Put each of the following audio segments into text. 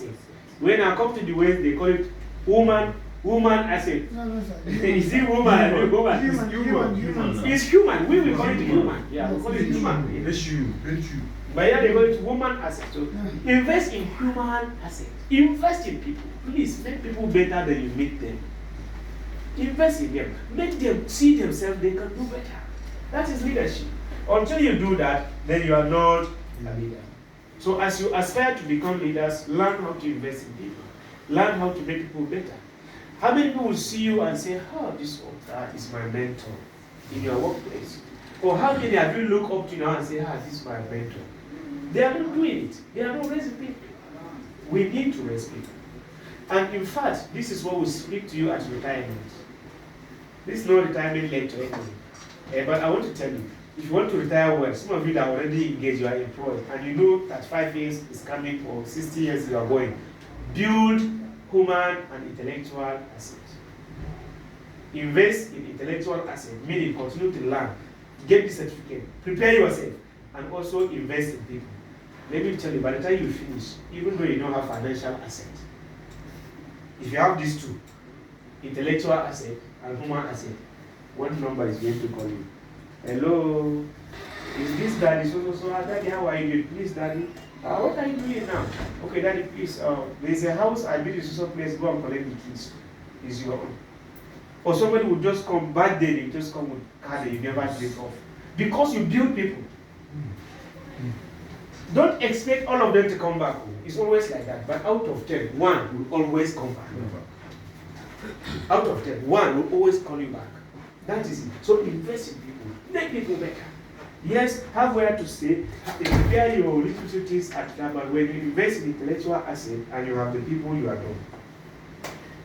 asset. When I come to the West, they call it woman asset. No, sir. Is it woman? Human. It's human. We will call it human. Yeah, we call it human. It's you. But yeah, they call it woman asset. So invest in human asset. Invest in people. Please make people better than you make them. Invest in them. Make them see themselves they can do better. That is leadership. Until you do that, then you are not a leader. So as you aspire to become leaders, learn how to invest in people. Learn how to make people better. How many people will see you and say, oh, this is my mentor in your workplace? Or how many have you look up to now and say, this is my mentor? They are not doing it. They are not raising people. We need to raise people. And in fact, this is what we speak to you at retirement. This is not retirement lecture anyway. But I want to tell you, if you want to retire well, some of you that are already engaged, you are employed, and you know that 5 years is coming or 60 years you are going, build human and intellectual assets. Invest in intellectual assets, meaning continue to learn, get the certificate, prepare yourself, and also invest in people. Let me tell you, by the time you finish, even though you don't have financial asset, if you have these two, intellectual asset and human asset, one number is going to call you. Hello, is this daddy? So, daddy, how are you doing? Please, daddy, what are you doing now? Okay, daddy, please, there's a house I built in so place, go and collect the keys. It's your own. Or somebody would just come, bad day, they just come with card that you never take off. Because you build people. Don't expect all of them to come back. It's always like that. But out of 10, one will always come back. Out of 10, one will always call you back. That is it. So invest in people. Make people better. Yes, have where to stay. Prepare your little things at that, but when you invest in intellectual asset and you have the people, you are done.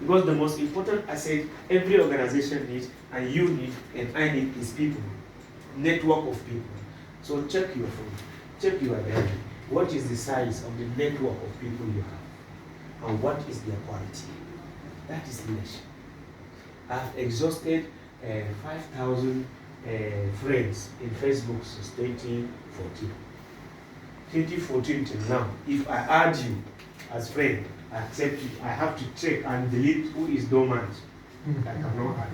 Because the most important asset every organization needs, and you need, and I need, is people. Network of people. So check your phone. Check your diary. What is the size of the network of people you have? And what is their quality? That is leadership. I've exhausted 5,000 friends in Facebook since 2014. 2014 till now. If I add you as friend, I accept you. I have to check and delete who is dormant. I cannot add.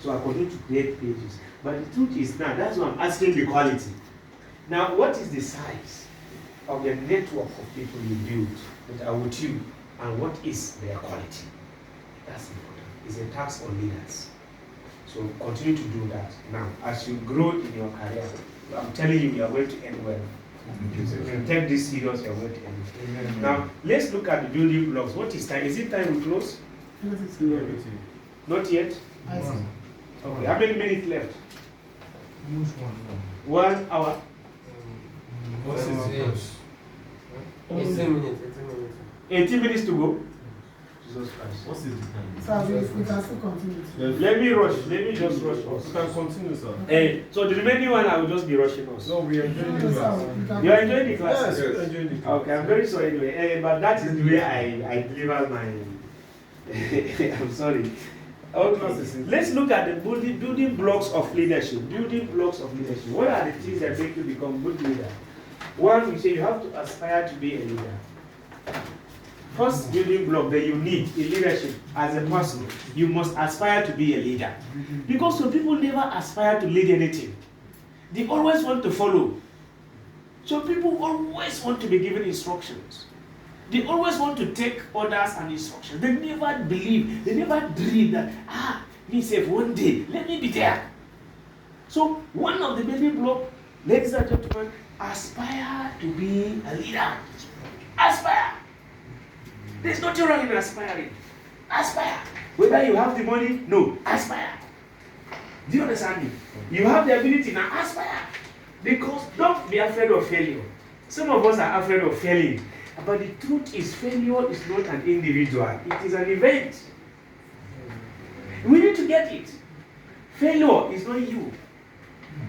So I continue to create pages. But the truth is now, that's why I'm asking the quality. Now, what is the size of the network of people you build that are with you, and what is their quality? That's important. It's a task on leaders. So continue to do that. Now, as you grow in your career, I'm telling you, you are going to end well. So if you take this serious, you are going to end well. Now, let's look at the building blocks. What is time? Is it time we close? Not yet? Okay, how many minutes left? 1 hour? 18 minutes to go? Jesus Christ. What is the time? Sir, we can still continue. Let me just rush us. You can continue, sir. So the remaining one, I will just be rushing us. No, we are enjoying the class. You are enjoying the class? Yes, we are enjoying the class. Okay, I'm very sorry anyway. But that is the way I deliver my... I'm sorry. Okay, let's look at the building blocks of leadership. Building blocks of leadership. What are the things that make you become good leader? One, we say you have to aspire to be a leader. First building block that you need in leadership as a person, you must aspire to be a leader. Because some people never aspire to lead anything. They always want to follow. So people always want to be given instructions. They always want to take orders and instructions. They never believe, they never dream that, me say one day, let me be there. So one of the building blocks, ladies and gentlemen, aspire to be a leader. Aspire. There's nothing wrong in aspiring. Aspire. Whether you have the money, no, aspire. Do you understand me? You have the ability, now aspire. Because don't be afraid of failure. Some of us are afraid of failing. But the truth is, failure is not an individual, it is an event. We need to get it. Failure is not you.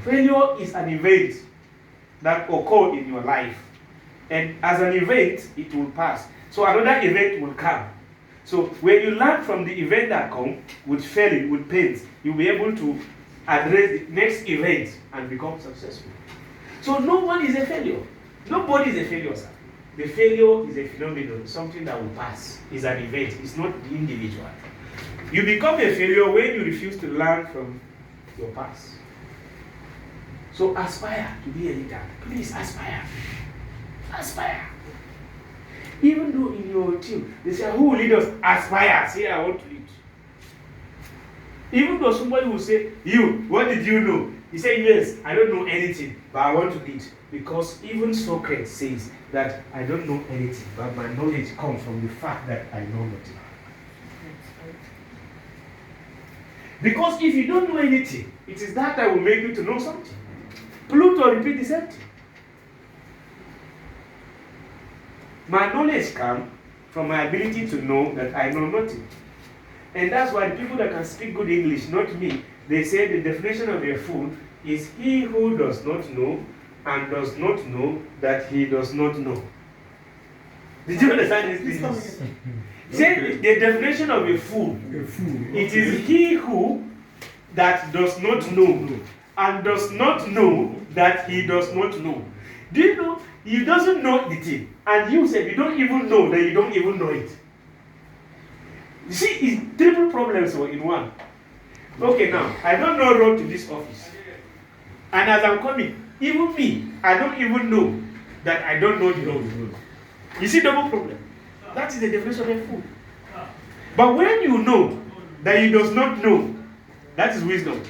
Failure is an event that occurs in your life. And as an event, it will pass. So another event will come. So when you learn from the event that comes, with failing, with pains, you'll be able to address the next event and become successful. So no one is a failure. Nobody is a failure, sir. The failure is a phenomenon, something that will pass. It's an event. It's not the individual. You become a failure when you refuse to learn from your past. So aspire to be a leader. Please aspire. Aspire. Even though in your team, they say, who will lead us? Aspire. Say, I want to lead. Even though somebody will say, you, what did you know? He said, yes, I don't know anything, but I want to lead. Because even Socrates says that I don't know anything, but my knowledge comes from the fact that I know nothing. Because if you don't know anything, it is that will make you to know something. Pluto repeat the same thing. My knowledge comes from my ability to know that I know nothing. And that's why the people that can speak good English, not me, they say the definition of a fool is he who does not know and does not know that he does not know. Did you understand these things? Say the definition of a fool. It is he who that does not know and does not know that he does not know. Do you know he doesn't know the thing, and you said you don't even know that you don't even know it. You see, it's triple problems in one. Okay, now I don't know road to this office, and as I'm coming, even me, I don't even know that I don't know the road. You see, double problem. That is the definition of a fool. But when you know that you does not know, that is wisdom.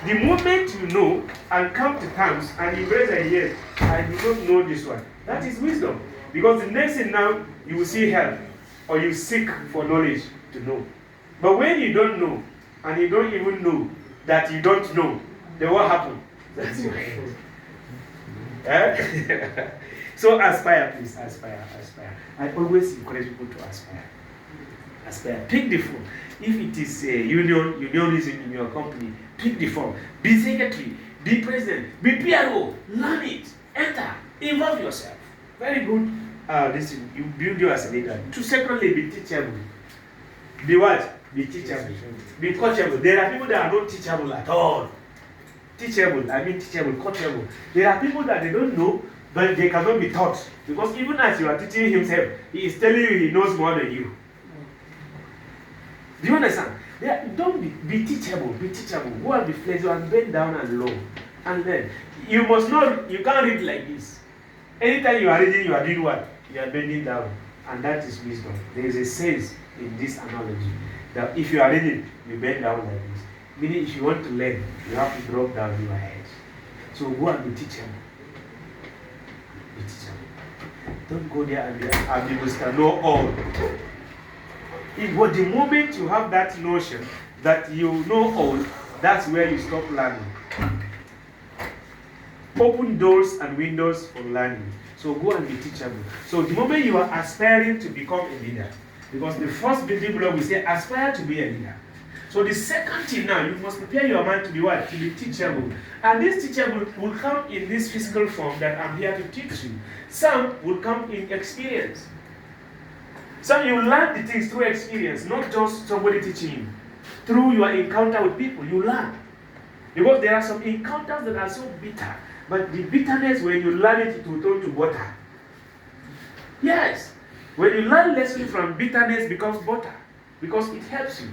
The moment you know and come to terms and you raise a yes, I do not know this one. That is wisdom. Because the next thing now, you will see help or you seek for knowledge to know. But when you don't know and you don't even know that you don't know, then what happens? That's your end. So aspire, please. Aspire. I always encourage people to aspire. Aspire. Pick the form. If it is unionism in your company, pick the form. Be secretary, be president, be PRO. Learn it. Enter. Involve yourself. Very good. Listen, you build you as a leader. To secondly, be teachable. Be what? Be teachable. Be coachable. There are people that are not teachable at all. Teachable, coachable. There are people that they don't know, but they cannot be taught. Because even as you are teaching himself, he is telling you he knows more than you. Do you understand? Don't be teachable. Be teachable. Go and be flexible and bend down and low. And then you must not, you can't read like this. Anytime you are reading, you are doing what? You are bending down. And that is wisdom. There is a sense in this analogy that if you are reading, you bend down like this. Meaning if you want to learn, you have to drop down your head. So go and be teachable. Be teachable. Don't go there and be Mr. Know All. But the moment you have that notion that you know all, that's where you stop learning. Open doors and windows for learning. So go and be teachable. So the moment you are aspiring to become a leader, because the first building block we say aspire to be a leader. So the second thing now, you must prepare your mind to be what? To be teachable. And this teachable will come in this physical form that I'm here to teach you. Some will come in experience. Some you learn the things through experience, not just somebody teaching you. Through your encounter with people, you learn. Because there are some encounters that are so bitter, but the bitterness, when you learn it, it will turn to butter. Yes. When you learn lessons from bitterness, becomes butter. Because it helps you.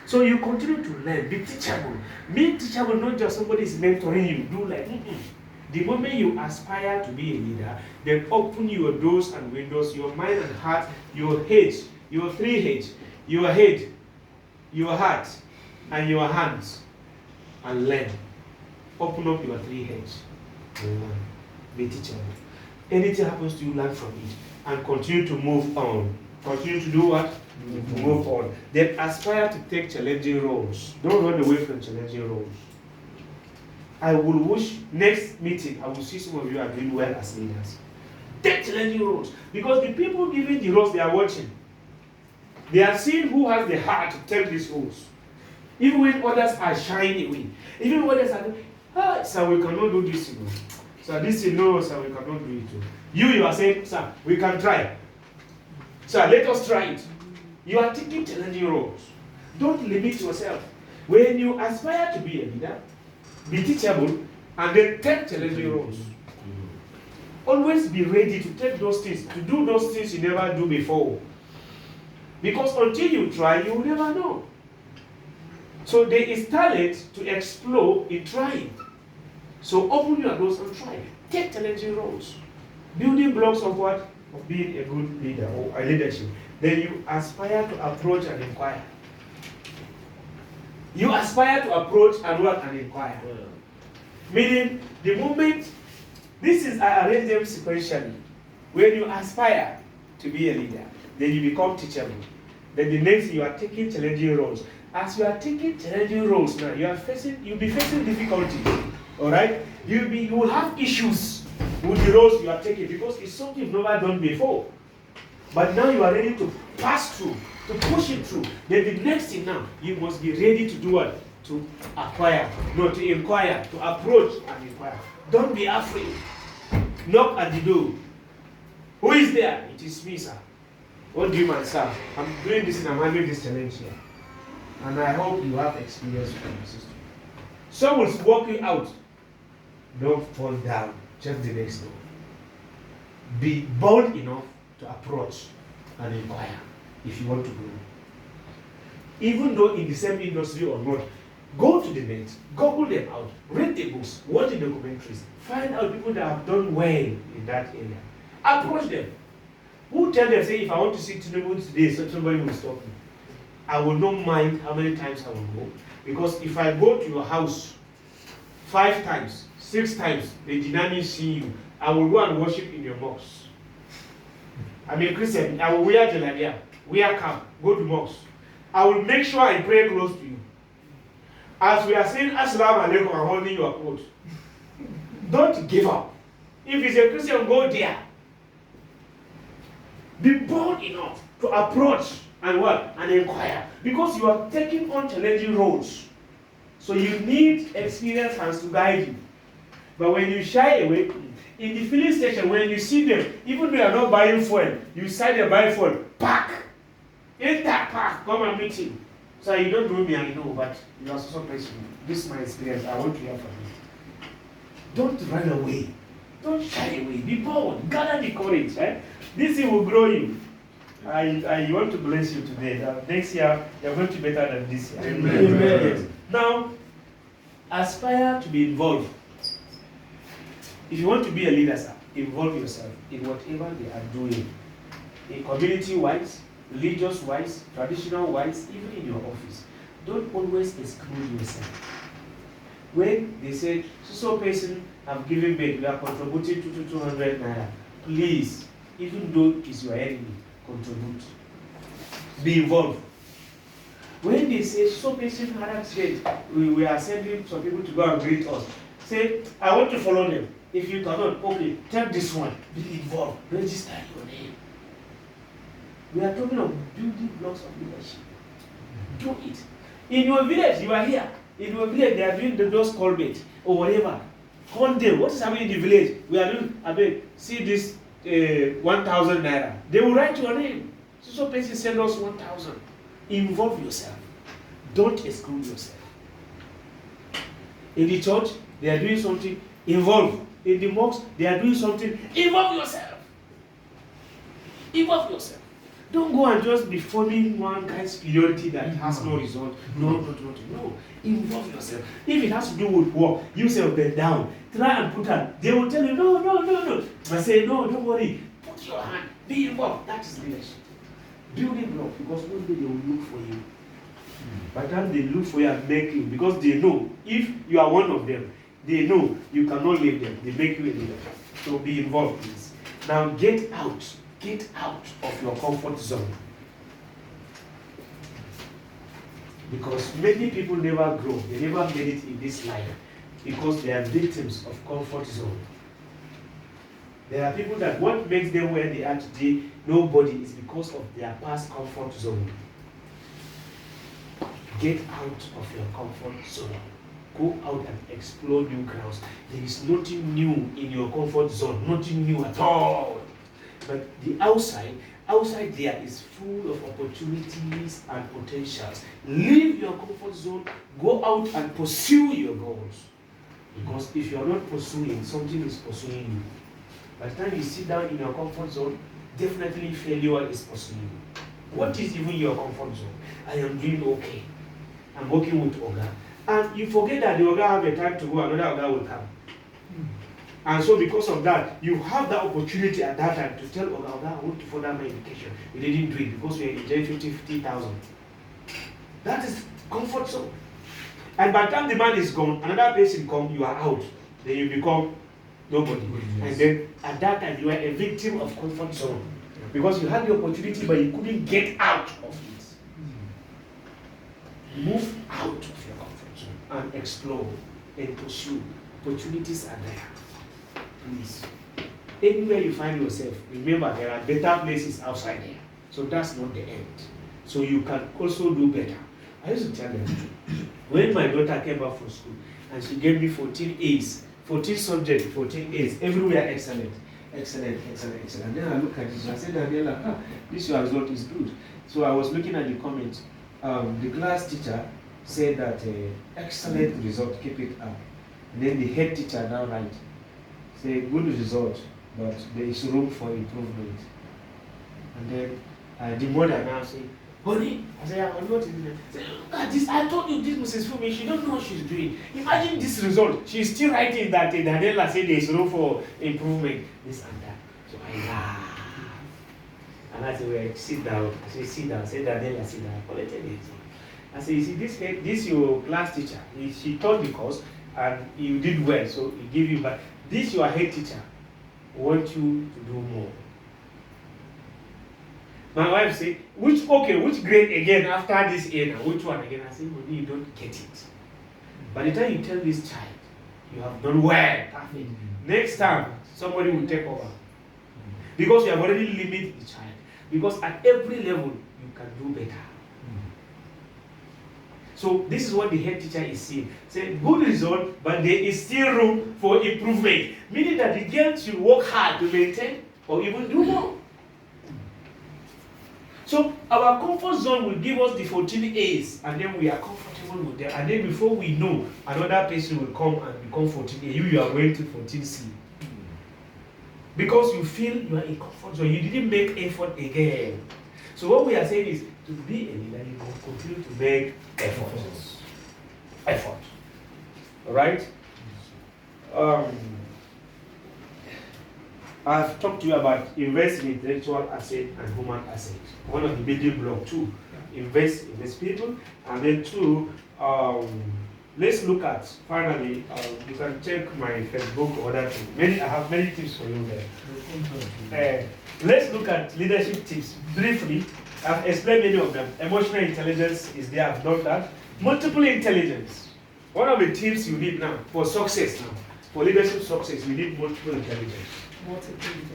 So you continue to learn, be teachable. Being teachable, not just somebody is mentoring you. Do like, The moment you aspire to be a leader, then open your doors and windows, your mind and heart, your head, your 3H, your head, your heart, and your hands, and learn. Open up your 3H and learn. Be teachable. Anything happens to you, learn from it, and continue to move on. Continue to do what? Move on. Then aspire to take challenging roles. Don't run away from challenging roles. I will wish next meeting, I will see some of you are doing well as leaders. Take challenging roles. Because the people giving the roles, they are watching. They are seeing who has the heart to take these roles. Even when others are shying away. Even when others are, sir, we cannot do this. Sir, this is no, sir, we cannot do it. You are saying, sir, we can try. Sir, let us try it. You are taking challenging roles. Don't limit yourself. When you aspire to be a leader, be teachable, and then take challenging roles. Always be ready to take those things, to do those things you never do before. Because until you try, you will never know. So there is talent to explore in trying. So open your doors and try. Take challenging roles. Building blocks of what? Of being a good leader or a leadership. Then you aspire to approach and inquire. You aspire to approach and what? And inquire. Meaning, the moment, this is, I arrange them sequentially. When you aspire to be a leader, then you become teachable. Then the next, you are taking challenging roles. As you are taking challenging roles now, you'll be facing difficulties. All right? You will have issues with the roles you are taking because it's something you've never done before. But now you are ready to pass through, to push it through. Then the next thing now, you must be ready to do what? To acquire, no, to inquire, to approach and inquire. Don't be afraid. Knock at the door. Who is there? It is me, sir. What do you man, sir? I'm doing this and I'm having this challenge here. And I hope you have experience with my system. Someone's walking out. Don't fall down. Check the next door. Be bold enough to approach and inquire if you want to grow. Even though in the same industry or not, go to the net, Google them out, read the books, watch the documentaries, find out people that have done well in that area. Approach them. Who tell them, say, if I want to see Tinubu today, so somebody will stop me. I will not mind how many times I will go. Because if I go to your house 5 times, 6 times, they deny me seeing you, I will go and worship in your mosque. I'm a Christian, I will wear jalabia, wear cap, go to mosque. I will make sure I pray close to you. As we are saying Assalamu alaikum and holding your clothes. Don't give up. If it's a Christian, go there. Be bold enough to approach and what? And inquire. Because you are taking on challenging roles. So you need experienced hands to guide you. But when you shy away, in the filling station, when you see them, even though you are not buying fuel, you decide to buy fuel, pack. Enter, pack, come and meet him. So you don't know me, I know, but you are so patient. This is my experience. I want to hear from you. Don't run away. Don't shy away. Be bold. Gather the courage. This thing will grow you. I want to bless you today. Next year, you're going to be better than this year. Amen. Amen. Now, aspire to be involved. If you want to be a leader, sir, involve yourself in whatever they are doing. In community-wise, religious-wise, traditional-wise, even in your office. Don't always exclude yourself. When they say, so person have given back, we are contributing to 200 naira. Please, even though it's your enemy, contribute. Be involved. When they say, so person had accident, we are sending some people to go and greet us. Say, I want to follow them. If you cannot, okay, take this one. Be involved. Register your name. We are talking of building blocks of leadership. Do it. In your village, you are here. In your village, they are doing those culverts or whatever. Call them. What is happening in the village? We are doing, I mean, see this 1,000 naira. They will write your name. So person send us 1,000. Involve yourself. Don't exclude yourself. In the church, they are doing something. Involve. In the mosque, they are doing something. Involve yourself. Involve yourself. Don't go and just be following one guy's superiority that has no result. No. Involve yourself. If it has to do with work, you say bend down. Try and put hand. They will tell you, no. I say, no, don't worry. Put your hand. Be involved. That is leadership. Building block, because one day they will look for you. By the time they look for you and make you, because they know, if you are one of them, they know you cannot leave them. They make you a leader. So be involved, please. Now get out. Get out of your comfort zone. Because many people never grow. They never made it in this life because they are victims of comfort zone. There are people that what makes them where they are today, nobody, is because of their past comfort zone. Get out of your comfort zone. Go out and explore new grounds. There is nothing new in your comfort zone. Nothing new at all. But the outside there is full of opportunities and potentials. Leave your comfort zone, go out and pursue your goals. Because if you are not pursuing, something is pursuing you. By the time you sit down in your comfort zone, definitely failure is possible. What is even your comfort zone? I am doing okay. I'm working with Oga. And you forget that the Oga have a time to go, another Oga will come. And so because of that, you have the opportunity at that time to tell Oga, I want to further my education. We didn't do it because we enjoyed 50,000. That is comfort zone. And by the time the man is gone, another person comes, you are out. Then you become nobody. Yes. And then at that time, you are a victim of comfort zone. Because you had the opportunity, but you couldn't get out of it. Move out of your comfort zone and explore and pursue. Opportunities are there. Please. Anywhere you find yourself, remember there are better places outside there. So that's not the end. So you can also do better. I used to tell them, when my daughter came back from school and she gave me 14 A's, 14 subjects, 14 A's, everywhere excellent. Excellent. And then I look at it and I said, Daniela, this your result is good. So I was looking at the comments. The class teacher said that excellent result, keep it up. And then the head teacher now write, say good result, but there is room for improvement. And then the mother now say, honey, I say, I'm not in there. Say, look at this, I told you this Mrs. Fumi, she don't know what she's doing. Imagine this result. She's still writing that Daniela said there is room for improvement. This and that. So I laugh. And I say, well, sit down. I say, sit down. I say, Daniela, sit down. I collected it. I say, you see, this your class teacher. She taught the course and you did well, so he gave you back. This your head teacher want you to do more. My wife say, which grade again after this A now? Which one again? I say, well, you don't get it. By the time you tell this child, you have done well, perfect. Next time, somebody will take over. Because you have already limited the child. Because at every level, you can do better. So this is what the head teacher is saying. Say, good result, but there is still room for improvement. Meaning that the girl should work hard to maintain or even do more. So our comfort zone will give us the 14 A's and then we are comfortable with them. And then before we know, another person will come and become 14A. You are going to 14C. Because you feel you are in comfort zone. You didn't make effort again. So what we are saying is, to be a leader, you must continue to make efforts. Effort. Alright? I've talked to you about invest in intellectual asset and human asset. One of the building block. 2, invest in these people. And then 2, let's look at, finally, you can check my Facebook or that. I have many tips for you there. Let's look at leadership tips briefly. I've explained many of them. Emotional intelligence is there, I've done that. Multiple intelligence. One of the tips you need now for success now, for leadership success, you need multiple intelligence.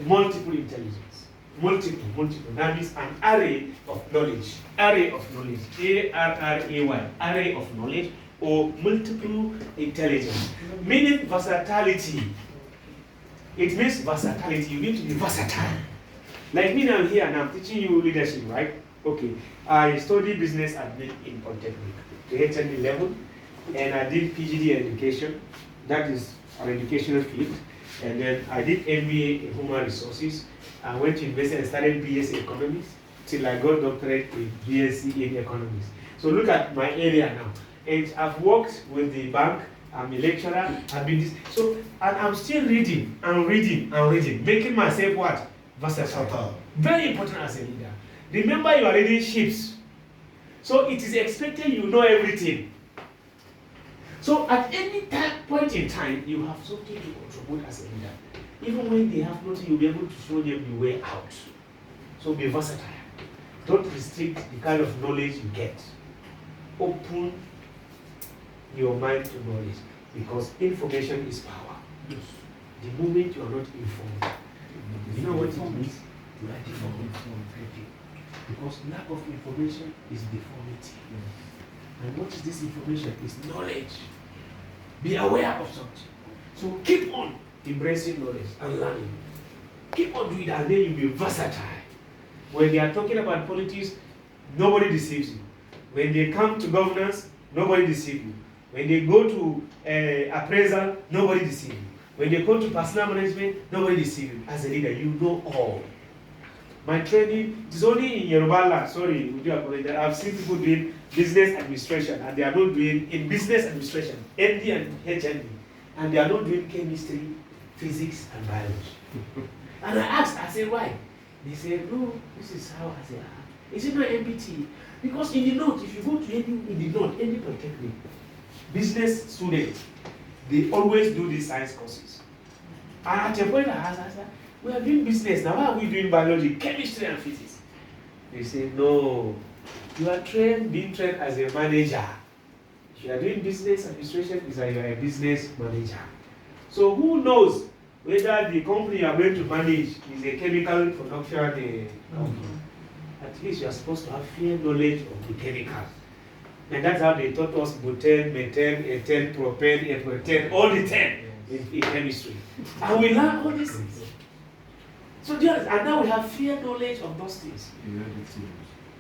Multiple intelligence. Multiple. That means an array of knowledge. Array of knowledge. A-R-R-A-Y. Array of knowledge or multiple intelligence. Meaning versatility. It means versatility. You need to be versatile. Like me now, I'm here and I'm teaching you leadership, right? Okay. I studied business admin in Polytechnic, the HND level, and I did PGD education. That is an educational field. And then I did MBA in human resources. I went to university and started BSc economics till I got doctorate in BSc in economics. So look at my area now. And I've worked with the bank. I'm a lecturer. I've been this. So and I'm still reading and reading, making myself what? Versatile. Very important as a leader. Remember, you are reading ships. So it is expected you know everything. So at any point in time, you have something to contribute as a leader. Even when they have nothing, you'll be able to show them the way out. So be versatile. Don't restrict the kind of knowledge you get. Open your mind to knowledge, because information is power. Yes. The moment you are not informed, you know what it means? You are deformed. Because lack of information is deformity. And what is this information? It's knowledge. Be aware of something. So keep on embracing knowledge and learning. Keep on doing that, and then you'll be versatile. When they are talking about politics, nobody deceives you. When they come to governance, nobody deceives you. When they go to appraisal, nobody deceives you. When they come to personal management, nobody deceive you. As a leader, you know all. My training is only in Yoruba land. Sorry, we do apologize. I've seen people doing business administration, and they are not doing in business administration, ND and HND, and they are not doing chemistry, physics, and biology. And I asked, I said, why? They said, no, this is how. I said, is it not MBT? Because in the north, if you go to any polytechnic, business students, they always do these science courses. And at a point, I said, we are doing business now. Why are we doing biology, chemistry, and physics? They say, no, you are being trained as a manager. If you are doing business administration, it's like you are a business manager. So who knows whether the company you are going to manage is a chemical production company? At least you are supposed to have fair knowledge of the chemicals. And that's how they taught us butane, methane, ethane, propane, ethane, all the 10 in chemistry. And we learn all these things. So and now we have fair knowledge of those things.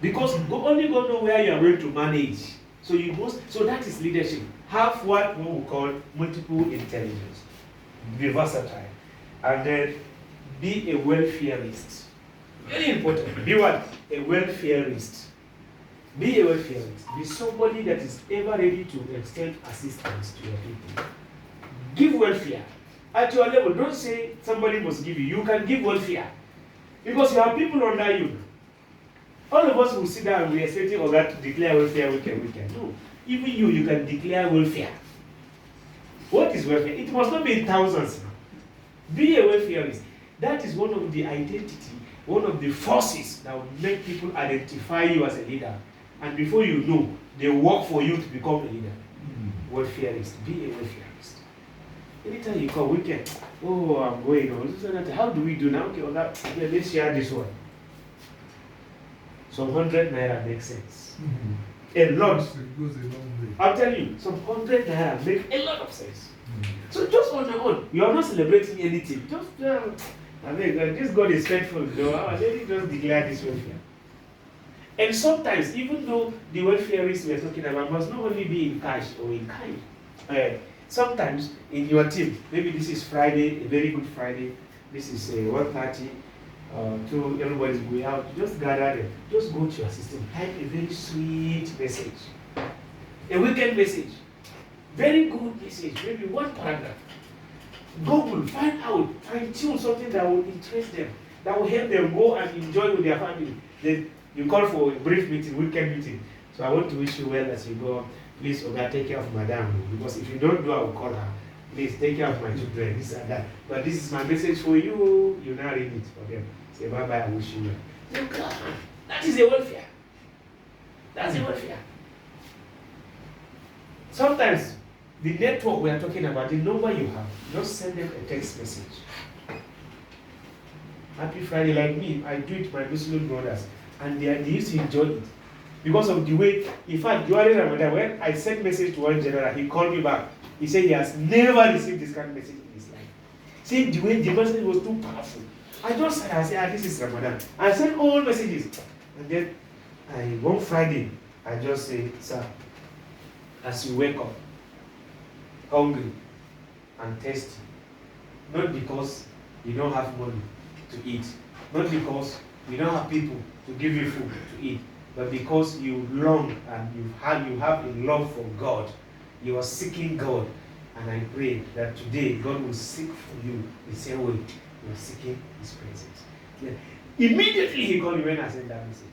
Because only God knows where you are going to manage. So that is leadership. Have what we call multiple intelligence. Be versatile. And then be a welfareist. Very important. Be what? A welfareist. Be a welfareist. Be somebody that is ever ready to extend assistance to your people. Give welfare. At your level, don't say somebody must give you. You can give welfare. Because you have people under you. All of us will sit down and we are expecting Oga to declare welfare weekend. No. Even you can declare welfare. What is welfare? It must not be in thousands. Be a welfareist. That is one of the identity, one of the forces that will make people identify you as a leader. And before you know, they work for you to become a leader. Welfareist. Be a welfareist. Anytime you call weekend, oh, I'm going on. How do we do now? Okay, let's share this one. Some 100 naira makes sense. A lot. It goes a long way. I'll tell you, some 100 naira make a lot of sense. So just on your own, you are not celebrating anything. Just, I mean, this God is faithful. Let me just declare this welfare. And sometimes, even though the welfareists we are talking about must not only be in cash or in kind. Sometimes in your team, maybe this is Friday, a very good Friday, this is 1:30, to everybody's going out, just gather them, just go to your system, type a very sweet message, a weekend message, very good message, maybe one paragraph. Google, find out, fine-tune something that will interest them, that will help them go and enjoy with their family. Then you call for a brief meeting, weekend meeting. So I want to wish you well as you go. Please, Oga, take care of Madam. Because if you don't do, I will call her. Please take care of my children, this and that. But this is my message for you. You now read it for them. Say bye-bye, I wish you well. That is a welfare. That's a welfare. Sometimes, the network we are talking about, the number you have, just send them a text message. Happy Friday, like me, I do it to my Muslim brothers. And they used to enjoy it. Because of the way, in fact, during Ramadan, when I sent message to one general, he called me back. He said he has never received this kind of message in his life. Saying the way the message was too powerful. I said, this is Ramadan. I sent all messages. And then, one Friday, I just say, sir, as you wake up, hungry and thirsty, not because you don't have money to eat, not because you don't have people to give you food to eat, but because you long and you have a love for God, you are seeking God. And I pray that today God will seek for you the same way you are seeking His presence. Then, immediately he called me when I sent that message.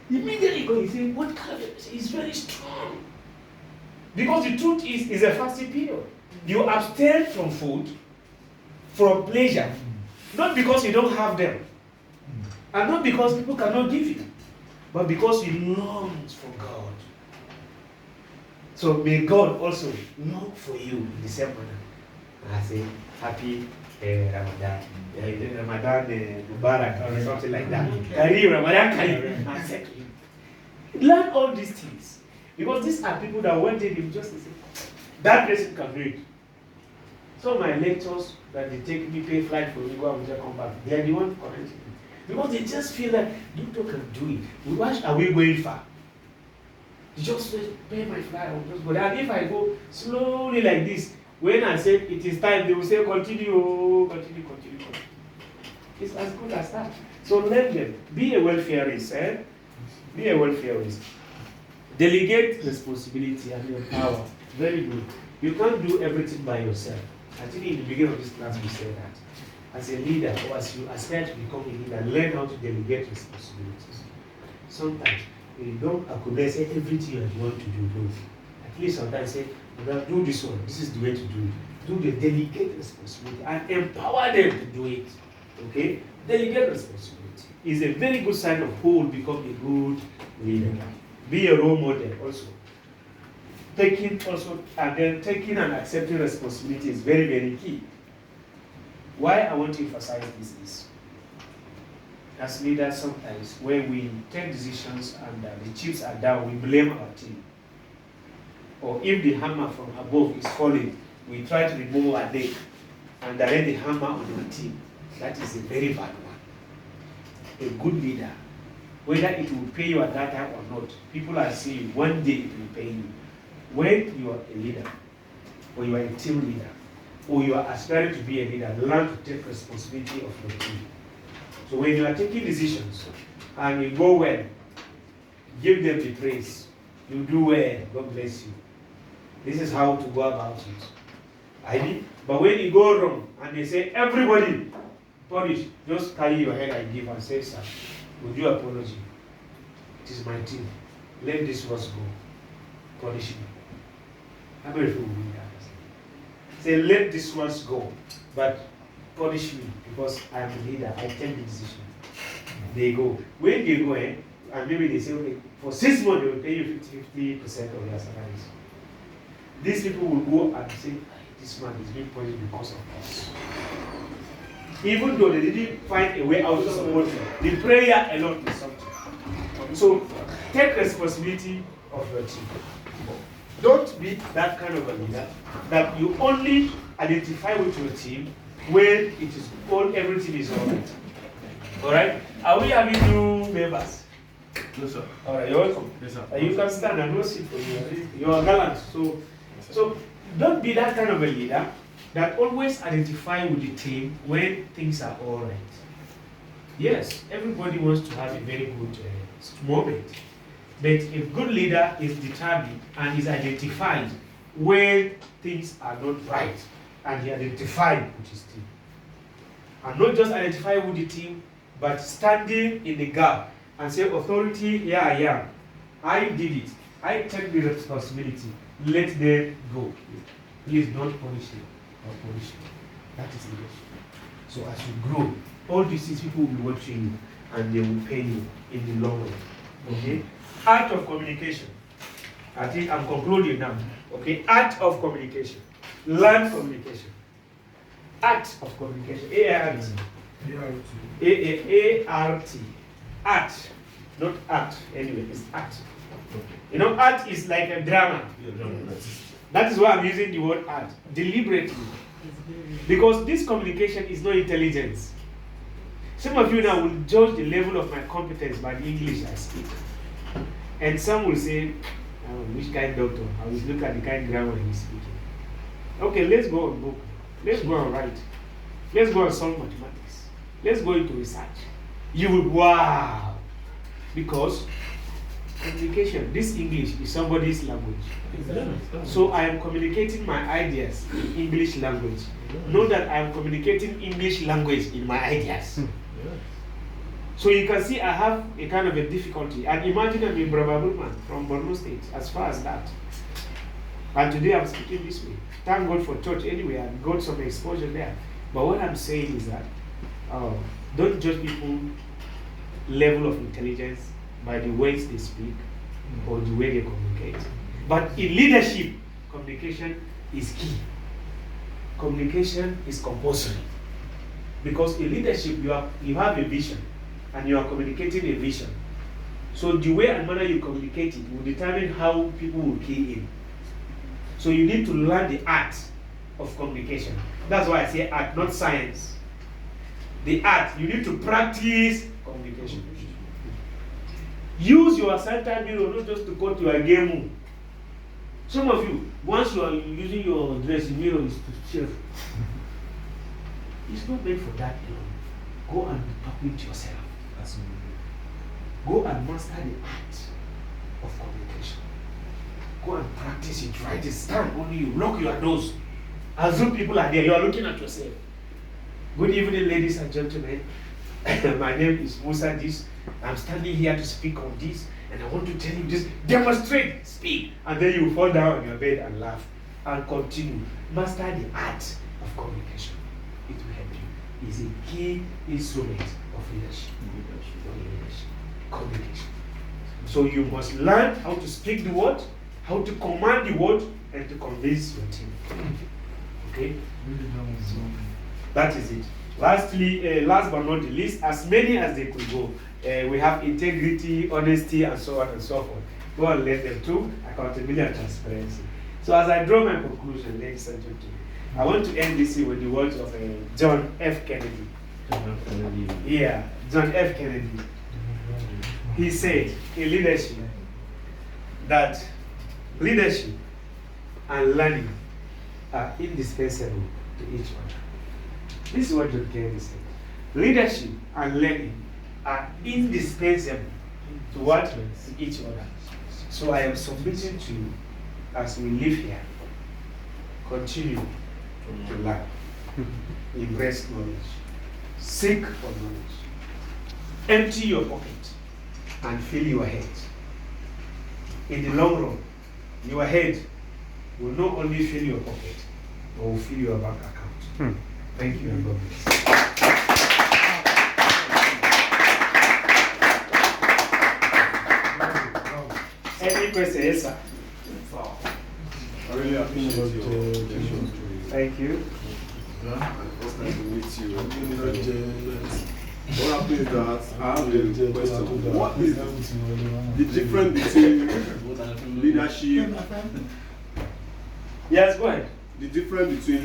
Immediately he called me, he said, what kind of a message? It's very strong. Because the truth is, it's a fasting period. You abstain from food, from pleasure, not because you don't have them, and not because people cannot give you, but because you long for God. So may God also long for you in the same manner. And I say, happy Ramadan. Ramadan Mubarak or something like that. Kareem, Ramadan Kareem. I said to him, learn all these things. Because these are people that one day they just say, that person can do it. So my lectures that they take me, pay flight for me, go and come back, they are the ones correcting me. Because they just feel like, doctor can do it. Why are we going far? You just pay my flight, I will just go there. And if I go slowly like this, When I say it is time, they will say continue, continue, continue, continue. It's as good as that. So let them be a welfareist, Be a welfareist. Delegate responsibility and empower. Very good. You can't do everything by yourself. I think in the beginning of this class we said that. As a leader, or as you aspire to become a leader, learn how to delegate responsibilities. Sometimes you don't accumulate everything you want to do. No. At least sometimes say, do this one. This is the way to do it. Do the delegate responsibility and empower them to do it. Okay? Delegate responsibility is a very good sign of who will become a good leader. Be a role model also. Taking and accepting responsibility is very, very key. Why I want to emphasize this is, as leaders sometimes, when we take decisions and the chips are down, we blame our team. Or if the hammer from above is falling, we try to remove our neck and direct the hammer on our team. That is a very bad one. A good leader, whether it will pay you at that time or not, people are saying one day it will pay you. When you are a leader, or you are a team leader, or you are aspiring to be a leader, learn to take responsibility of your team. So when you are taking decisions and you go well, give them the praise. You do well, God bless you. This is how to go about it. I mean, but when you go wrong and they say, everybody, punish, just carry your head and give and say, sir, would you apology? It is my team. Let this was go. Punish me. How many people will do that? Say, let this ones go, but punish me because I am a leader. I take the decision. They go. When they go, and maybe they say, okay, for 6 months they will pay you 50% of their salaries. These people will go and say, this man is being punished because of us. Even though they didn't find a way out to support you, the prayer alone is something. So take responsibility of your team. Don't be that kind of a leader that you only identify with your team when it is all, everything is all right. All right? Are we having new members? No, sir. All right, you're welcome. Yes, sir. You can stand and we'll sit for you. You are gallant. So don't be that kind of a leader that always identify with the team when things are all right. Yes, everybody wants to have a very good moment. But a good leader is determined and is identified when things are not right, and he identified with his team. And not just identify with the team, but standing in the gap and say, authority, here I am. I did it. I take the responsibility. Let them go. Please don't punish them or punish them. That is leadership. So as you grow, all these things people will be watching you and they will pay you in the long run. Okay? Art of communication. I think I'm concluding now. Okay? Art of communication. Learn communication. Art of communication. A-R-T. A-R-T. Art. Not art. Anyway, it's art. You know, art is like a drama. That is why I'm using the word art deliberately. Because this communication is not intelligence. Some of you now will judge the level of my competence by the English I speak. And some will say, oh, which kind of doctor? I will look at the kind of grammar he's speaking. Okay, let's go on book. Let's go on write. Let's go on solve mathematics. Let's go into research. You will, wow. Because communication, this English is somebody's language. So I am communicating my ideas in English language. Not that I am communicating English language in my ideas. So you can see I have a kind of a difficulty. And imagine I'm in Brother Bulman from Borno State, as far as that. And today I'm speaking this way. Thank God for church anyway, I've got some exposure there. But what I'm saying is that don't judge people's level of intelligence by the words they speak or the way they communicate. But in leadership, communication is key. Communication is compulsory. Because in leadership, you have a vision and you are communicating a vision. So the way and manner you communicate it will determine how people will key in. So you need to learn the art of communication. That's why I say art, not science. The art, you need to practice communication. Use your center mirror not just to go to your game. Some of you, once you are using your dressing mirror is to shave. It's not made for that alone. Go and talk with yourself. Go and master the art of communication. Go and practice it. Write it. Stand only you. Lock your doors. Assume people are there. You are looking at yourself. Good evening, ladies and gentlemen. My name is Musa Dis. I'm standing here to speak on this, and I want to tell you this. Demonstrate, speak, and then you fall down on your bed and laugh and continue. Master the art of communication. It will help you. It's a key instrument of leadership. Communication. So you must learn how to speak the word, how to command the word, and to convince your team. Okay? That is it. Lastly, last but not the least, as many as they could go. We have integrity, honesty, and so on and so forth. Go and let them too. Accountability and transparency. So as I draw my conclusion, ladies and gentlemen, I want to end this with the words of John F. Kennedy. Yeah, John F. Kennedy. He said in leadership that leadership and learning are indispensable to each other. This is what John Kennedy said. Leadership and learning are indispensable to what? To each other. So I am submitting to you as we live here. Continue to learn. Embrace knowledge. Seek for knowledge. Empty your pocket and fill your head. In the long run, your head will not only fill your pocket, but will fill your bank account. Thank you and God bless. Any question, yes, sir? I really appreciate your Thank you. First time to meet you. What happens is that I have a question. What is the difference between leadership? Yes, go ahead. The difference between